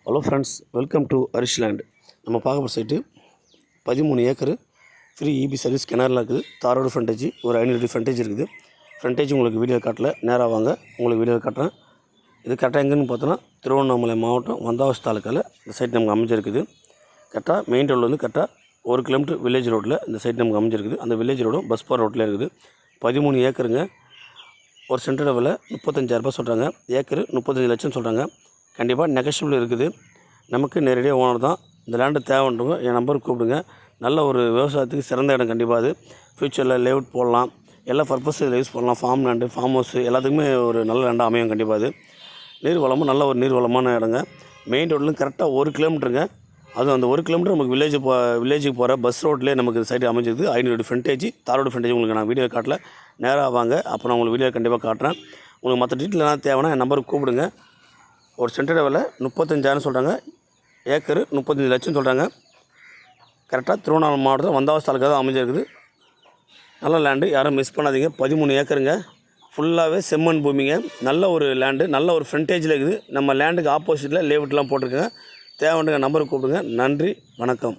Hello friends, welcome to Harish land. நம்ம பார்க்க போகிற site 13 acre free EB service கிணறுலாம் இருக்குது. தாரோடு ஃப்ரண்டேஜ், ஒரு 500 அடி ஃப்ரண்டேஜ் இருக்குது. ஃப்ரண்டேஜ் உங்களுக்கு வீடியோ காட்டல, நேராக வாங்க உங்களுக்கு வீடியோ காட்டுறேன். இது கரெக்டாக எங்கேன்னு பார்த்தோன்னா திருவண்ணாமலை மாவட்டம் வந்தாவஸ் தாலுக்காவில் இந்த சைட் நமக்கு அமைஞ்சிருக்குது. கரெக்டாக மெயின் ரோடில் வந்து கரெக்டாக 1 கிலோமீட்டர் வில்லேஜ் ரோட்டில் இந்த சைட் நமக்கு அமைஞ்சிருக்குது. அந்த வில்லேஜ் ரோடும் பஸ் போகிற ரோட்டில் இருக்குது. 13 ஏக்கருங்க. ஒரு சென்டோட விலை 35,000 சொல்கிறாங்க. ஏக்கரு 35 லட்சம் சொல்கிறாங்க. கண்டிப்பாக நெகஷியபிள் இருக்குது. நமக்கு நேரடியாக ஓனர் தான். இந்த லேண்டு தேவைன்றவங்க என் நம்பருக்கு கூப்பிடுங்க. நல்ல ஒரு விவசாயத்துக்கு சிறந்த இடம். கண்டிப்பாக அது ஃப்யூச்சரில் லேஅவுட் போடலாம், எல்லா பர்பஸ் இதில் யூஸ் பண்ணலாம். ஃபார்ம் லேண்டு, ஃபார்ம் ஹவுஸு எல்லாத்துக்குமே ஒரு நல்ல லேண்டாக அமையும். கண்டிப்பாக அது நீர் வளமும் நல்ல ஒரு நீர் வளமான இடங்க. மெயின் ரோட்லேருந்து கரெக்டாக 1 கிலோமீட்டருங்க. அதுவும் அந்த 1 கிலோமீட்டர் நமக்கு வில்லேஜுக்கு போகிற பஸ் ரோட்லேயே நமக்கு சைடு அமைஞ்சிருக்கு. 500 அடி ஃப்ரண்டேஜ், தாரோடு ஃப்ரண்டேஜ். உங்களுக்கு நான் வீடியோ காட்டல, நேராக வாங்க. அப்போ நான் உங்களுக்கு வீடியோ கண்டிப்பாக காட்டுறேன். உங்களுக்கு மற்ற டீட்டெயில் எல்லாம் தேவைன்னா என் நம்பருக்கு கூப்பிடுங்க. ஒரு சென்டோட விலை 35,000 சொல்கிறாங்க. ஏக்கரு 35 லட்சம் சொல்கிறாங்க. கரெக்டாக திருவண்ணாமலை மாவட்டத்தில் வந்தாவஸ் தாலுக்கா தான் அமைஞ்சிருக்குது. நல்ல லேண்டு, யாரும் மிஸ் பண்ணாதீங்க. 13 ஏக்கருங்க. ஃபுல்லாகவே செம்மண் பூமிங்க. நல்ல ஒரு லேண்டு, நல்ல ஒரு ஃப்ரண்டேஜில் இருக்குது. நம்ம லேண்டுக்கு ஆப்போசிட்டில் லேஅவுட்லாம் போட்டிருக்கேங்க. தேவைன்ற நம்பருக்கு கூப்பிடுங்க. நன்றி, வணக்கம்.